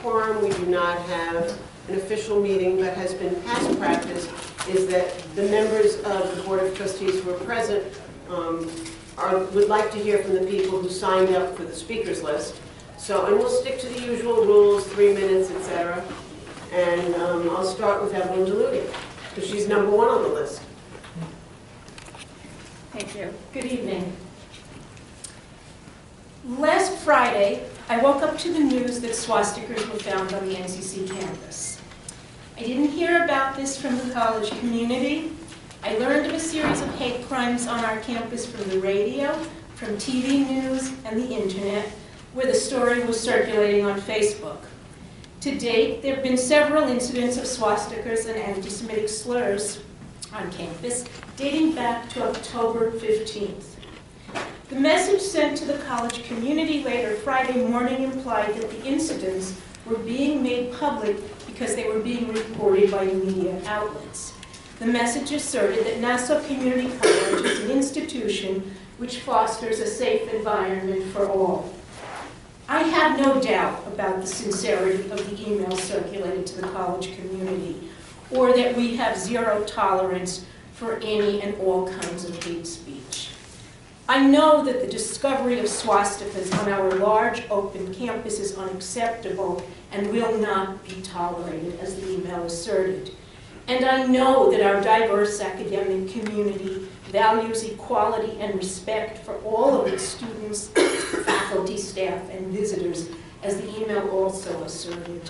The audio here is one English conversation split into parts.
quorum, we do not have an official meeting, but has been past practice is that the members of the Board of Trustees who are present would like to hear from the people who signed up for the speakers list. So, and we'll stick to the usual rules, 3 minutes, etc. And I'll start with Evelyn DeLudia, because she's number 1 on the list. Thank you. Good evening. Last Friday, I woke up to the news that swastikas were found on the NCC campus. I didn't hear about this from the college community. I learned of a series of hate crimes on our campus from the radio, from TV news, and the internet, where the story was circulating on Facebook. To date, there have been several incidents of swastikas and anti-Semitic slurs on campus, dating back to October 15th. The message sent to the college community later Friday morning implied that the incidents were being made public because they were being reported by media outlets. The message asserted that Nassau Community College is an institution which fosters a safe environment for all. I have no doubt about the sincerity of the emails circulated to the college community, or that we have zero tolerance for any and all kinds of hate speech. I know that the discovery of swastikas on our large open campus is unacceptable and will not be tolerated, as the email asserted. And I know that our diverse academic community values equality and respect for all of its students, faculty, staff, and visitors, as the email also asserted.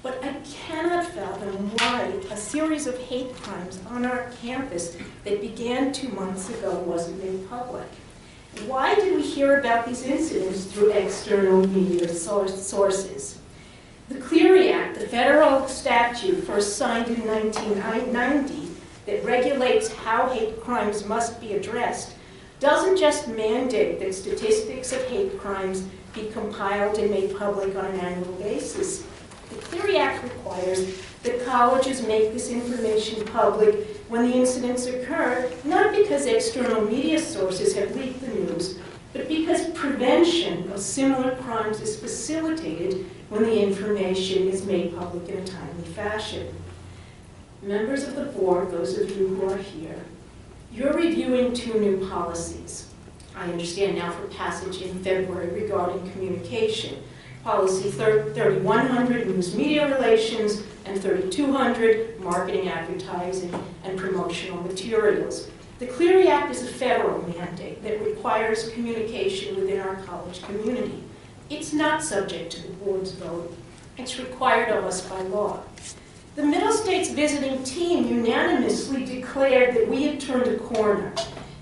But I cannot fathom why a series of hate crimes on our campus that began 2 months ago wasn't made public. Why did we hear about these incidents through external media sources? The Clery Act, the federal statute first signed in 1990 that regulates how hate crimes must be addressed, doesn't just mandate that statistics of hate crimes be compiled and made public on an annual basis. The Clery Act requires that colleges make this information public when the incidents occur, not because external media sources have leaked the news, but because prevention of similar crimes is facilitated when the information is made public in a timely fashion. Members of the board, those of you who are here, you're reviewing 2 new policies. I understand now for passage in February regarding communication. Policy 3100, news media relations, and 3200, marketing, advertising, and promotional materials. The Clery Act is a federal mandate that requires communication within our college community. It's not subject to the board's vote. It's required of us by law. The Middle States visiting team unanimously declared that we had turned a corner.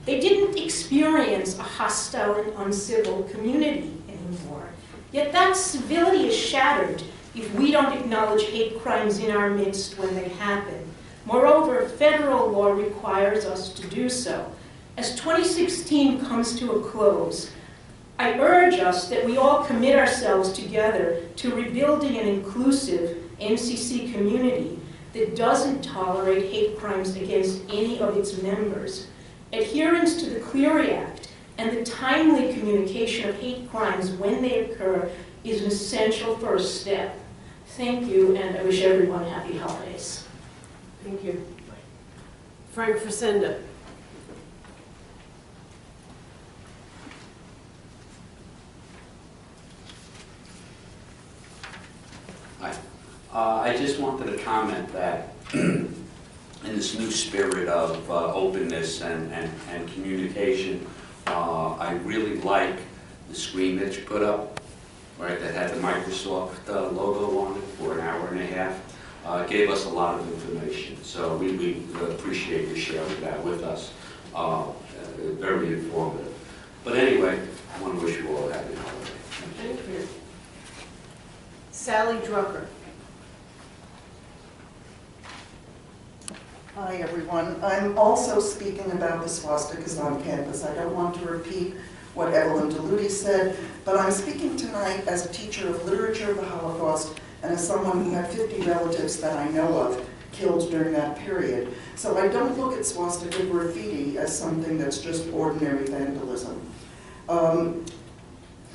They didn't experience a hostile and uncivil community anymore. Yet that civility is shattered if we don't acknowledge hate crimes in our midst when they happen. Moreover, federal law requires us to do so. As 2016 comes to a close, I urge us that we all commit ourselves together to rebuilding an inclusive NCC community that doesn't tolerate hate crimes against any of its members. Adherence to the Clery Act and the timely communication of hate crimes when they occur is an essential first step. Thank you, and I wish everyone happy holidays. Thank you. Frank Fresenda. Hi. I just wanted to comment that in this new spirit of openness and communication, I really like the screen that you put up, right, that had the Microsoft logo on it for an hour and a half. Gave us a lot of information, so we appreciate you sharing that with us. Very informative. But anyway, I want to wish you all a happy holiday. Thank you. Sally Drucker. Hi, everyone. I'm also speaking about the swastikas on campus. I don't want to repeat what Evelyn DeLudia said, but I'm speaking tonight as a teacher of literature of the Holocaust and as someone who had 50 relatives that I know of killed during that period. So I don't look at swastika graffiti as something that's just ordinary vandalism.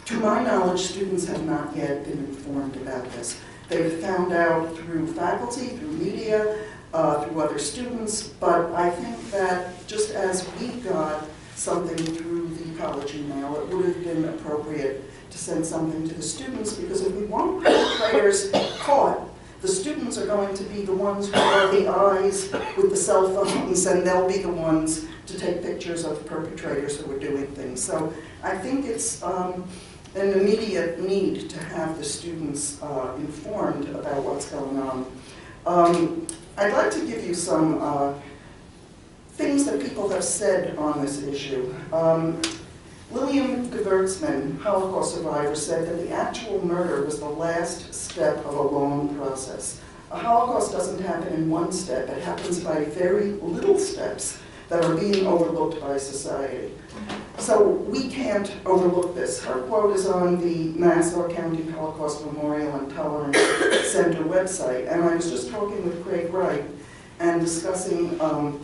To my knowledge, students have not yet been informed about this. They've found out through faculty, through media, through other students, but I think that just as we got something through the college email, it would have been appropriate to send something to the students, because if we want perpetrators caught, the students are going to be the ones who are the eyes with the cell phones, and they'll be the ones to take pictures of perpetrators who are doing things. So I think it's an immediate need to have the students informed about what's going on. I'd like to give you some things that people have said on this issue. William Gewurtzman, Holocaust survivor, said that the actual murder was the last step of a long process. A Holocaust doesn't happen in one step. It happens by very little steps that are being overlooked by society. So we can't overlook this. Her quote is on the Nassau County Holocaust Memorial and Tolerance Center website, and I was just talking with Craig Wright and discussing an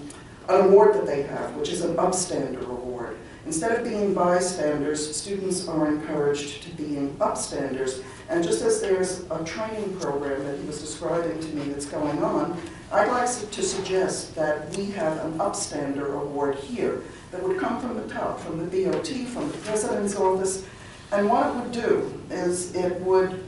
award that they have, which is an upstander award. Instead of being bystanders, students are encouraged to being upstanders. And just as there's a training program that he was describing to me that's going on, I'd like to suggest that we have an upstander award here that would come from the top, from the BOT, from the President's office. And what it would do is it would,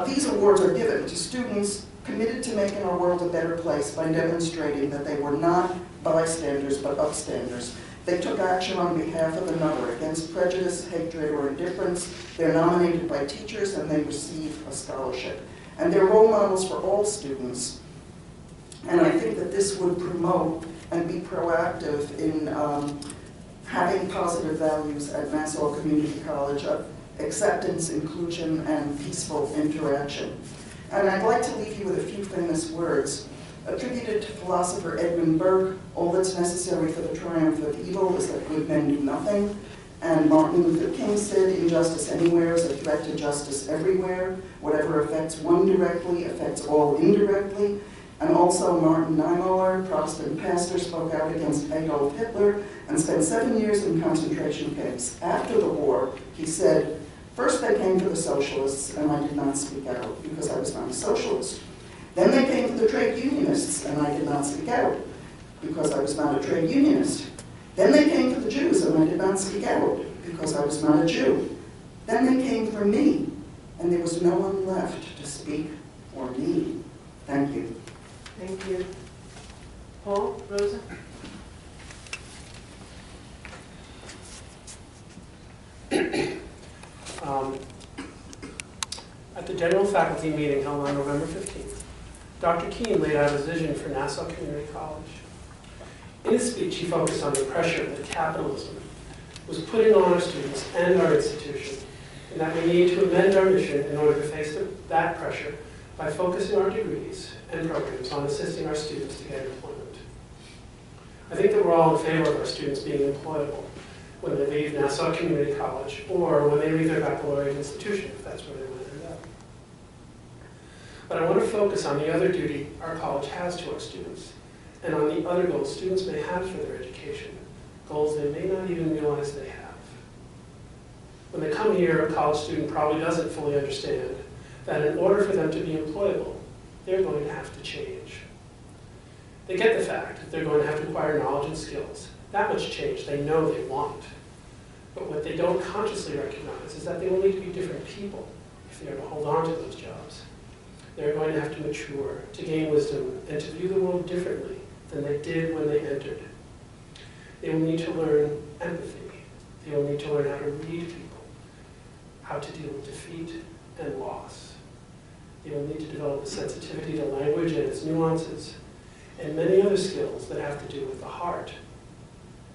these awards are given to students committed to making our world a better place by demonstrating that they were not bystanders but upstanders. They took action on behalf of another against prejudice, hatred, or indifference. They're nominated by teachers and they receive a scholarship. And they're role models for all students. And I think that this would promote and be proactive in having positive values at Nassau Community College of acceptance, inclusion, and peaceful interaction. And I'd like to leave you with a few famous words. Attributed to philosopher Edmund Burke, all that's necessary for the triumph of evil is that good men do nothing. And Martin Luther King said, injustice anywhere is a threat to justice everywhere. Whatever affects one directly affects all indirectly. And also Martin Niemöller, Protestant pastor, spoke out against Adolf Hitler and spent 7 years in concentration camps. After the war, he said, first they came for the socialists and I did not speak out because I was not a socialist. Then they came for the trade unionists, and I did not speak out because I was not a trade unionist. Then they came for the Jews, and I did not speak out because I was not a Jew. Then they came for me, and there was no one left to speak for me. Thank you. Thank you. Paul, Rosa? At the general faculty meeting held on November 15th, Dr. Keene laid out his vision for Nassau Community College. In his speech, he focused on the pressure that capitalism was putting on our students and our institution, and that we need to amend our mission in order to face that pressure by focusing our degrees and programs on assisting our students to get employment. I think that we're all in favor of our students being employable when they leave Nassau Community College or when they leave their baccalaureate institution, if that's where they want to end up. But I want to focus on the other duty our college has to our students and on the other goals students may have for their education, goals they may not even realize they have. When they come here, a college student probably doesn't fully understand that in order for them to be employable, they're going to have to change. They get the fact that they're going to have to acquire knowledge and skills. That much change they know they want. But what they don't consciously recognize is that they will need to be different people if they are to hold on to those jobs. They're going to have to mature, to gain wisdom, and to view the world differently than they did when they entered. They will need to learn empathy. They will need to learn how to read people, how to deal with defeat and loss. They will need to develop a sensitivity to language and its nuances, and many other skills that have to do with the heart,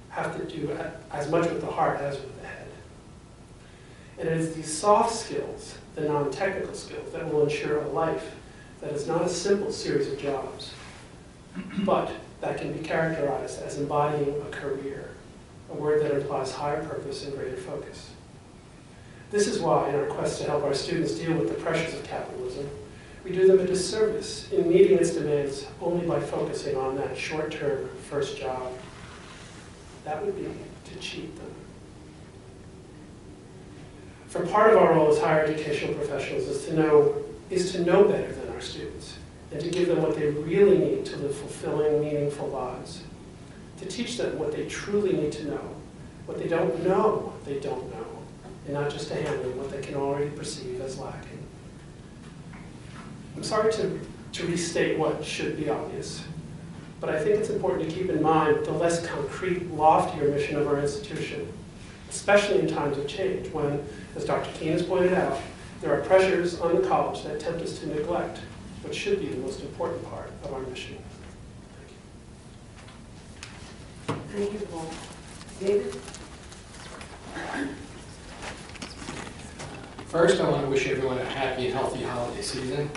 have to do as much with the heart as with the head. And it is these soft skills, the non-technical skills, that will ensure a life that is not a simple series of jobs, but that can be characterized as embodying a career, a word that implies higher purpose and greater focus. This is why, in our quest to help our students deal with the pressures of capitalism, we do them a disservice in meeting its demands only by focusing on that short-term first job. That would be to cheat them. For part of our role as higher educational professionals is to know is to know better than our students and to give them what they really need to live fulfilling, meaningful lives. To teach them what they truly need to know, what they don't know, and not just to hand them what they can already perceive as lacking. I'm sorry to restate what should be obvious, but I think it's important to keep in mind the less concrete, loftier mission of our institution, especially in times of change when, as Dr. Keene has pointed out, there are pressures on the college that tempt us to neglect what should be the most important part of our mission. Thank you, Paul. David? First, I want to wish everyone a happy and healthy holiday season.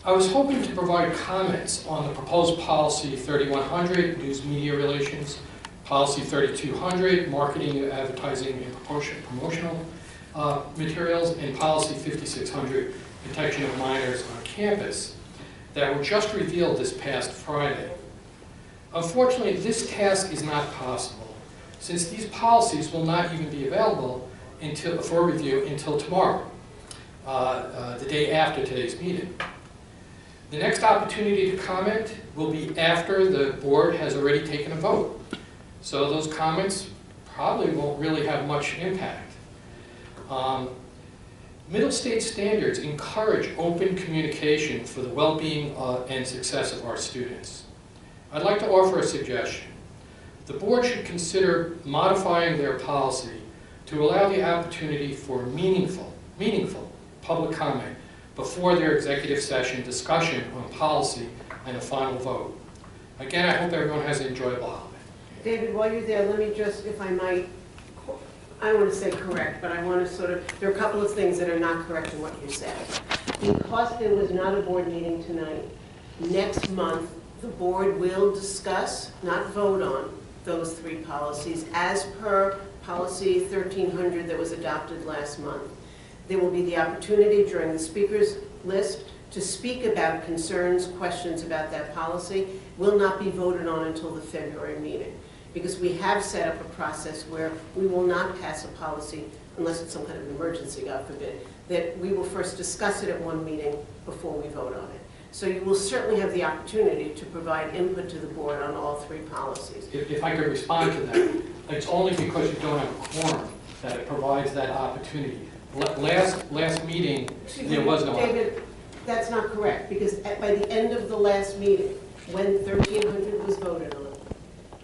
I was hoping to provide comments on the proposed Policy 3100, News Media Relations, Policy 3200, Marketing, Advertising, and Promotional Materials, and Policy 5600, Protection of Minors on Campus, that were just revealed this past Friday. Unfortunately, this task is not possible, since these policies will not even be available for review until tomorrow, the day after today's meeting. The next opportunity to comment will be after the board has already taken a vote. So those comments probably won't really have much impact. Middle state standards encourage open communication for the well-being and success of our students. I'd like to offer a suggestion. The board should consider modifying their policy to allow the opportunity for meaningful public comment before their executive session discussion on policy and a final vote. Again, I hope everyone has an enjoyable holiday. David, while you're there, let me just, if I might, I don't want to say correct, but I want to there are a couple of things that are not correct in what you said. Because there was not a board meeting tonight, next month the board will discuss, not vote on, those three policies as per Policy 1300 that was adopted last month. There will be the opportunity during the speakers list to speak about concerns, questions about that policy. Will not be voted on until the February meeting, because we have set up a process where we will not pass a policy unless it's some kind of emergency, God forbid, that we will first discuss it at one meeting before we vote on it. So you will certainly have the opportunity to provide input to the board on all three policies. If I could respond to that, it's only because you don't have a quorum that it provides that opportunity. Last meeting, there was no... David, that's not correct, because by the end of the last meeting, when 1300 was voted on,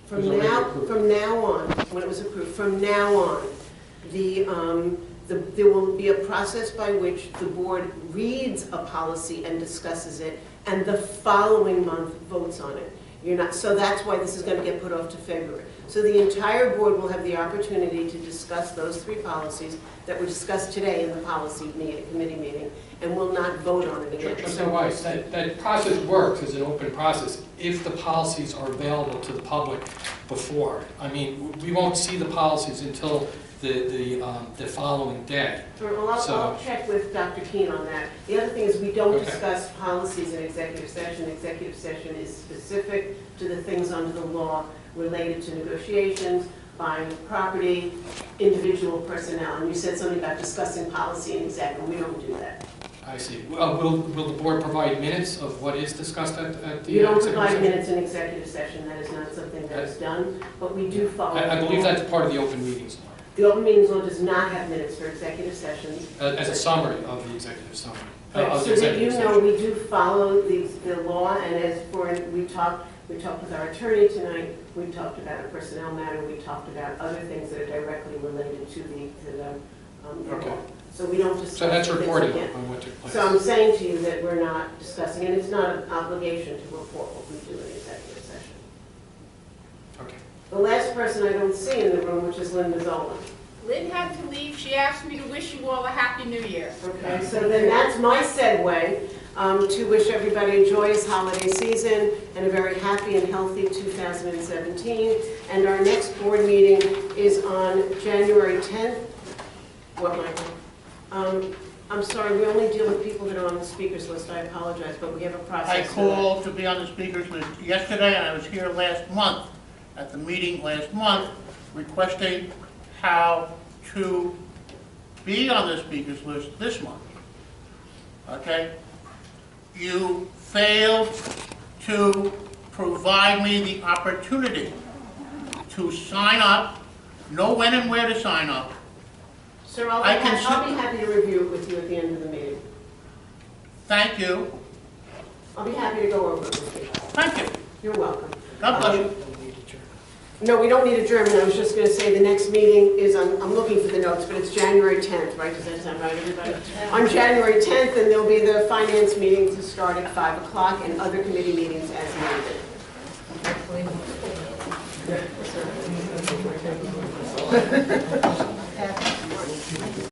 from now on, when it was approved, from now on, there will be a process by which the board reads a policy and discusses it, and the following month votes on it. So that's why this is going to get put off to February. So the entire board will have the opportunity to discuss those three policies that were discussed today in the policy committee meeting, and will not vote on it again. Trustee Weiss, that process works as an open process if the policies are available to the public before. I mean, we won't see the policies until the following day. Well, I'll check with Dr. Keene on that. The other thing is we don't discuss policies in executive session. Executive session is specific to the things under the law related to negotiations, buying property, individual personnel. And you said something about discussing policy in exec, and we don't do that. I see. Will the board provide minutes of what is discussed at the You don't executive provide session? minutes in executive session. That is not something that is done, but we do follow. I believe that's part of the open meetings law. The open meetings law does not have minutes for executive sessions. As a summary of the executive summary. So that you know, we do follow the law, and as for, we talked with our attorney tonight, we talked about a personnel matter, we talked about other things that are directly related to the Okay. law. So we don't discuss. So that's this reporting again. on what took place. So I'm saying to you that we're not discussing, and it's not an obligation to report what we do in executive session. Okay. The last person I don't see in the room, which is Linda Zolan. Lynn had to leave. She asked me to wish you all a Happy New Year. Okay, so then that's my segue to wish everybody a joyous holiday season and a very happy and healthy 2017. And our next board meeting is on January 10th. What, Michael? I'm sorry, we only deal with people that are on the speakers list. I apologize, but we have a process. I called to be on the speakers list yesterday, and I was here last month, at the meeting last month, requesting how to be on the speakers list this month. okay? You failed to provide me the opportunity to sign up, know when and where to sign up. Sir, I'll I be can happy to review it with you at the end of the meeting. Thank you. I'll be happy to go over it with you. Thank you. You're welcome. God bless you. No, we don't need adjournment. I was just going to say the next meeting is, I'm looking for the notes, but it's January 10th, right? Does that sound right, everybody? On January 10th, and there'll be the finance meeting to start at 5 o'clock and other committee meetings as needed.